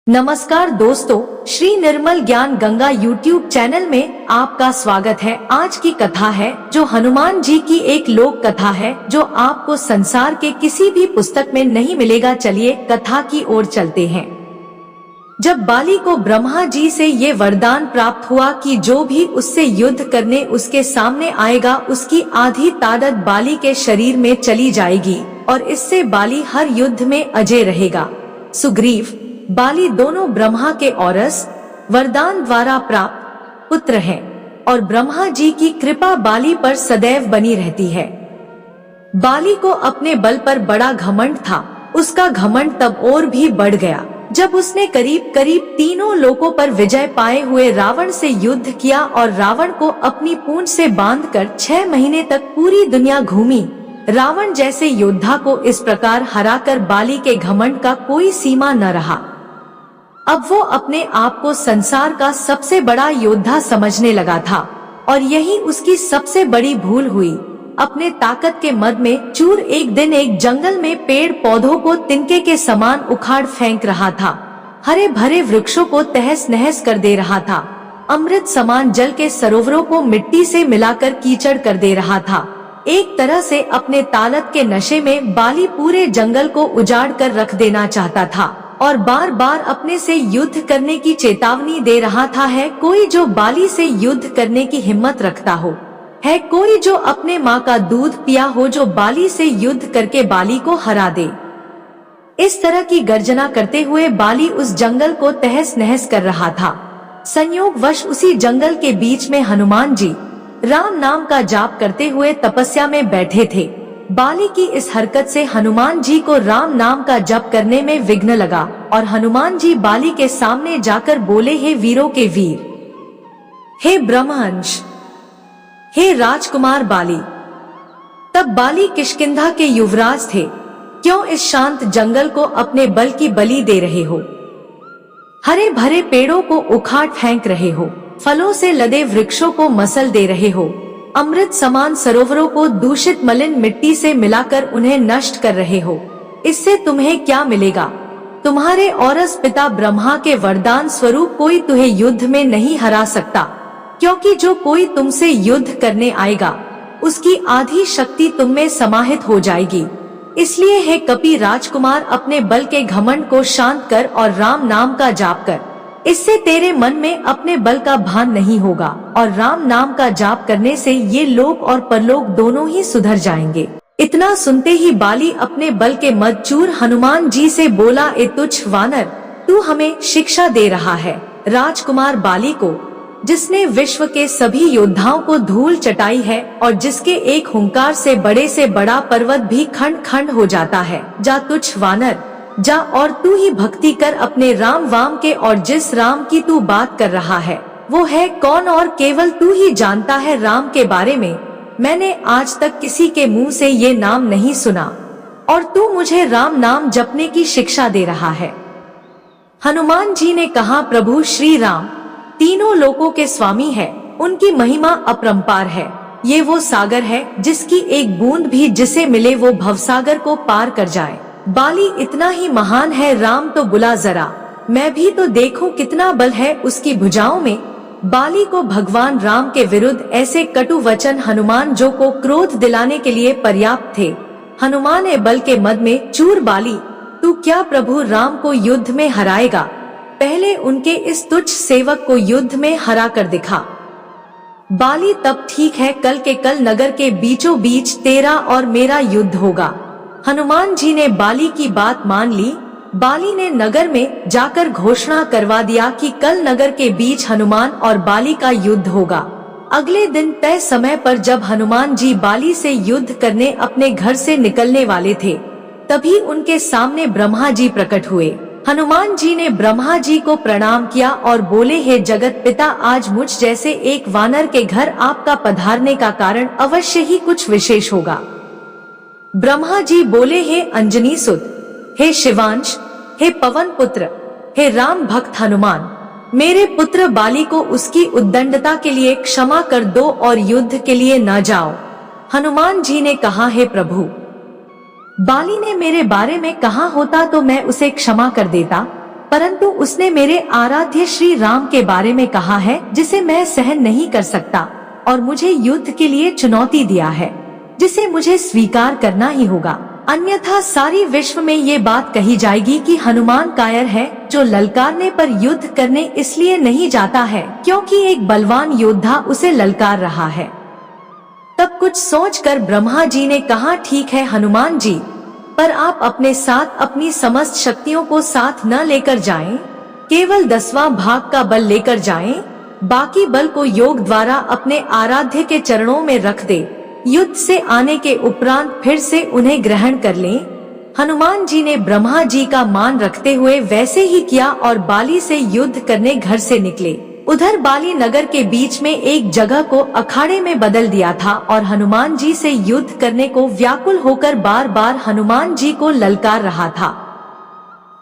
नमस्कार दोस्तों, श्री निर्मल ज्ञान गंगा यूट्यूब चैनल में आपका स्वागत है। आज की कथा है जो हनुमान जी की एक लोक कथा है जो आपको संसार के किसी भी पुस्तक में नहीं मिलेगा। चलिए कथा की ओर चलते हैं। जब बाली को ब्रह्मा जी से ये वरदान प्राप्त हुआ कि जो भी उससे युद्ध करने उसके सामने आएगा उसकी आधी ताकत बाली के शरीर में चली जाएगी और इससे बाली हर युद्ध में अजय रहेगा। सुग्रीव बाली दोनों ब्रह्मा के औरस वरदान द्वारा प्राप्त पुत्र हैं और ब्रह्मा जी की कृपा बाली पर सदैव बनी रहती है। बाली को अपने बल पर बड़ा घमंड था। उसका घमंड तब और भी बढ़ गया जब उसने करीब करीब तीनों लोकों पर विजय पाए हुए रावण से युद्ध किया और रावण को अपनी पूंछ से बांधकर 6 महीने तक पूरी दुनिया घूमी। रावण जैसे योद्धा को इस प्रकार हराकर बाली के घमंड का कोई सीमा न रहा। अब वो अपने आप को संसार का सबसे बड़ा योद्धा समझने लगा था और यही उसकी सबसे बड़ी भूल हुई। अपने ताकत के मद में चूर एक दिन एक जंगल में पेड़ पौधों को तिनके के समान उखाड़ फेंक रहा था। हरे भरे वृक्षों को तहस नहस कर दे रहा था। अमृत समान जल के सरोवरों को मिट्टी से मिलाकर कीचड़ कर दे रहा था। एक तरह से अपने ताकत के नशे में बाली पूरे जंगल को उजाड़ कर रख देना चाहता था और बार बार अपने से युद्ध करने की चेतावनी दे रहा था। है कोई जो बाली से युद्ध करने की हिम्मत रखता हो? है कोई जो अपने माँ का दूध पिया हो जो बाली से युद्ध करके बाली को हरा दे? इस तरह की गर्जना करते हुए बाली उस जंगल को तहस नहस कर रहा था। संयोगवश उसी जंगल के बीच में हनुमान जी राम नाम का जाप करते हुए तपस्या में बैठे थे। बाली की इस हरकत से हनुमान जी को राम नाम का जप करने में विघ्न लगा और हनुमान जी बाली के सामने जाकर बोले, हे वीरों के वीर, हे ब्रह्महंस, हे राजकुमार बाली। तब बाली किष्किंधा के युवराज थे। क्यों इस शांत जंगल को अपने बल की बलि दे रहे हो? हरे भरे पेड़ों को उखाड़ फेंक रहे हो, फलों से लदे वृक्षों को मसल दे रहे हो, अमृत समान सरोवरों को दूषित मलिन मिट्टी से मिलाकर उन्हें नष्ट कर रहे हो। इससे तुम्हें क्या मिलेगा? तुम्हारे औरस पिता ब्रह्मा के वरदान स्वरूप कोई तुम्हें युद्ध में नहीं हरा सकता, क्योंकि जो कोई तुमसे युद्ध करने आएगा उसकी आधी शक्ति तुम में समाहित हो जाएगी। इसलिए हे कपि राजकुमार, अपने बल के घमंड को शांत कर और राम नाम का जाप कर। इससे तेरे मन में अपने बल का भान नहीं होगा और राम नाम का जाप करने से ये लोक और परलोक दोनों ही सुधर जाएंगे। इतना सुनते ही बाली अपने बल के मदचूर हनुमान जी से बोला, ए तुच्छ वानर, तू हमें शिक्षा दे रहा है। राजकुमार बाली को, जिसने विश्व के सभी योद्धाओं को धूल चटाई है और जिसके एक हुंकार से बड़ा पर्वत भी खंड खंड हो जाता है, जा तुच्छ वानर, जा और तू ही भक्ति कर अपने राम वाम के। और जिस राम की तू बात कर रहा है वो है कौन और केवल तू ही जानता है राम के बारे में। मैंने आज तक किसी के मुंह से ये नाम नहीं सुना और तू मुझे राम नाम जपने की शिक्षा दे रहा है। हनुमान जी ने कहा, प्रभु श्री राम तीनों लोकों के स्वामी है, उनकी महिमा अपरंपार है। ये वो सागर है जिसकी एक बूंद भी जिसे मिले वो भवसागर को पार कर जाए। बाली इतना ही महान है, राम तो बुला जरा, मैं भी तो देखूं कितना बल है उसकी भुजाओं में। बाली को भगवान राम के विरुद्ध ऐसे कटु वचन हनुमान जो को क्रोध दिलाने के लिए पर्याप्त थे। हनुमान ने बल के मद में चूर, बाली तू क्या प्रभु राम को युद्ध में हराएगा? पहले उनके इस तुच्छ सेवक को युद्ध में हरा कर दिखा। बाली, तब ठीक है, कल के कल नगर के बीचों बीच तेरा और मेरा युद्ध होगा। हनुमान जी ने बाली की बात मान ली। बाली ने नगर में जाकर घोषणा करवा दिया कि कल नगर के बीच हनुमान और बाली का युद्ध होगा। अगले दिन तय समय पर जब हनुमान जी बाली से युद्ध करने अपने घर से निकलने वाले थे, तभी उनके सामने ब्रह्मा जी प्रकट हुए। हनुमान जी ने ब्रह्मा जी को प्रणाम किया और बोले, हे जगत पिता, आज मुझ जैसे एक वानर के घर आपका पधारने का कारण अवश्य ही कुछ विशेष होगा। ब्रह्मा जी बोले, हे अंजनी सुत, हे शिवांश, हे पवन पुत्र, हे राम भक्त हनुमान, मेरे पुत्र बाली को उसकी उद्दंडता के लिए क्षमा कर दो और युद्ध के लिए न जाओ। हनुमान जी ने कहा, हे प्रभु, बाली ने मेरे बारे में कहा होता तो मैं उसे क्षमा कर देता, परंतु उसने मेरे आराध्य श्री राम के बारे में कहा है जिसे मैं सहन नहीं कर सकता, और मुझे युद्ध के लिए चुनौती दिया है जिसे मुझे स्वीकार करना ही होगा, अन्यथा सारी विश्व में ये बात कही जाएगी कि हनुमान कायर है जो ललकारने पर युद्ध करने इसलिए नहीं जाता है क्योंकि एक बलवान योद्धा उसे ललकार रहा है। तब कुछ सोचकर ब्रह्मा जी ने कहा, ठीक है हनुमान जी, पर आप अपने साथ अपनी समस्त शक्तियों को साथ न लेकर जाएं, केवल 10वां भाग का बल लेकर जाएं, बाकी बल को योग द्वारा अपने आराध्य के चरणों में रख दे, युद्ध से आने के उपरांत फिर से उन्हें ग्रहण कर लें। हनुमान जी ने ब्रह्मा जी का मान रखते हुए वैसे ही किया और बाली से युद्ध करने घर से निकले। उधर बाली नगर के बीच में एक जगह को अखाड़े में बदल दिया था और हनुमान जी से युद्ध करने को व्याकुल होकर बार बार हनुमान जी को ललकार रहा था।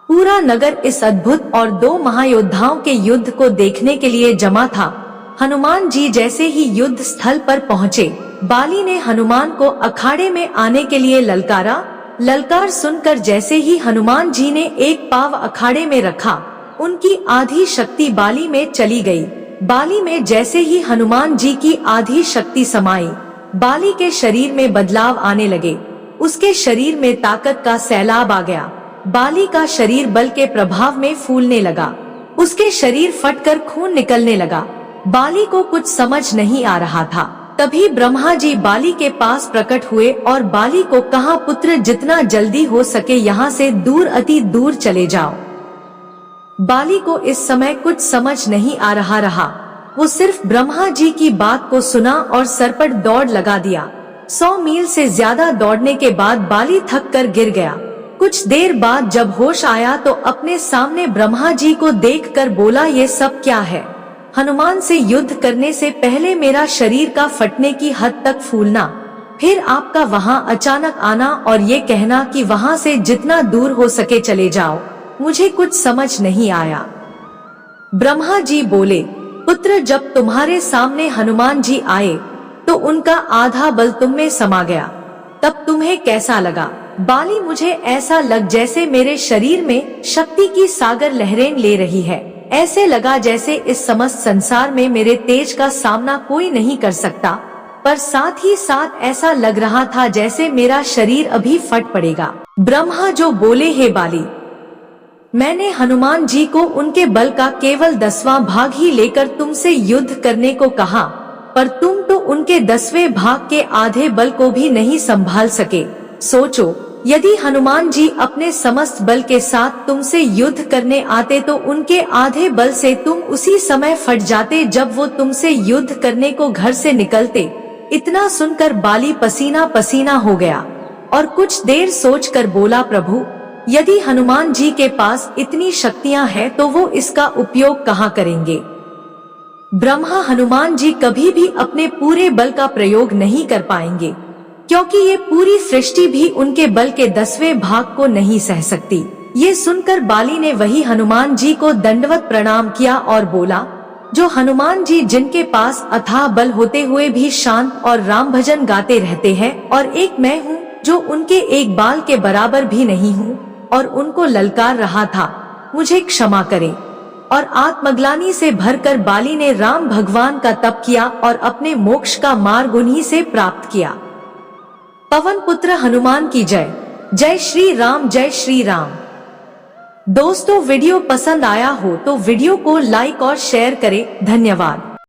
पूरा नगर इस अद्भुत और 2 महायोद्धाओं के युद्ध को देखने के लिए जमा था। हनुमान जी जैसे ही युद्ध स्थल पर पहुँचे, बाली ने हनुमान को अखाड़े में आने के लिए ललकारा। ललकार सुनकर जैसे ही हनुमान जी ने एक पांव अखाड़े में रखा, उनकी आधी शक्ति बाली में चली गई। बाली में जैसे ही हनुमान जी की आधी शक्ति समाई, बाली के शरीर में बदलाव आने लगे। उसके शरीर में ताकत का सैलाब आ गया। बाली का शरीर बल के प्रभाव में फूलने लगा। उसके शरीर फटकर खून निकलने लगा। बाली को कुछ समझ नहीं आ रहा था। तभी ब्रह्मा जी बाली के पास प्रकट हुए और बाली को कहा, पुत्र जितना जल्दी हो सके यहाँ से दूर, अति दूर चले जाओ। बाली को इस समय कुछ समझ नहीं आ रहा। वो सिर्फ ब्रह्मा जी की बात को सुना और सर पर दौड़ लगा दिया। 100 मील से ज्यादा दौड़ने के बाद बाली थक कर गिर गया। कुछ देर बाद जब होश आया तो अपने सामने ब्रह्मा जी को देखकर बोला, ये सब क्या है? हनुमान से युद्ध करने से पहले मेरा शरीर का फटने की हद तक फूलना, फिर आपका वहाँ अचानक आना और ये कहना कि वहाँ से जितना दूर हो सके चले जाओ, मुझे कुछ समझ नहीं आया। ब्रह्मा जी बोले, पुत्र जब तुम्हारे सामने हनुमान जी आए तो उनका आधा बल तुम में समा गया, तब तुम्हें कैसा लगा? बाली, मुझे ऐसा लग जैसे मेरे शरीर में शक्ति की सागर लहरें ले रही है। ऐसे लगा जैसे इस समस्त संसार में मेरे तेज का सामना कोई नहीं कर सकता, पर साथ ही साथ ऐसा लग रहा था जैसे मेरा शरीर अभी फट पड़ेगा। ब्रह्मा जो बोले, हे बाली, मैंने हनुमान जी को उनके बल का केवल 10वां भाग ही लेकर तुमसे युद्ध करने को कहा, पर तुम तो उनके 10वें भाग के आधे बल को भी नहीं संभाल सके। सोचो, यदि हनुमान जी अपने समस्त बल के साथ तुमसे युद्ध करने आते तो उनके आधे बल से तुम उसी समय फट जाते जब वो तुमसे युद्ध करने को घर से निकलते। इतना सुनकर बाली पसीना पसीना हो गया और कुछ देर सोचकर बोला, प्रभु, यदि हनुमान जी के पास इतनी शक्तियां हैं तो वो इसका उपयोग कहाँ करेंगे? ब्रह्मा, हनुमान जी कभी भी अपने पूरे बल का प्रयोग नहीं कर पाएंगे, क्योंकि ये पूरी सृष्टि भी उनके बल के 10वें भाग को नहीं सह सकती। ये सुनकर बाली ने वही हनुमान जी को दंडवत प्रणाम किया और बोला, जो हनुमान जी जिनके पास अथाह बल होते हुए भी शांत और राम भजन गाते रहते हैं, और एक मैं हूँ जो उनके एक बाल के बराबर भी नहीं हूँ और उनको ललकार रहा था, मुझे क्षमा करें। और आत्मग्लानि से भरकर बाली ने राम भगवान का तप किया और अपने मोक्ष का मार्ग उन्हीं से प्राप्त किया। पवन पुत्र हनुमान की जय। जय श्री राम, जय श्री राम। दोस्तों, वीडियो पसंद आया हो तो वीडियो को लाइक और शेयर करें। धन्यवाद।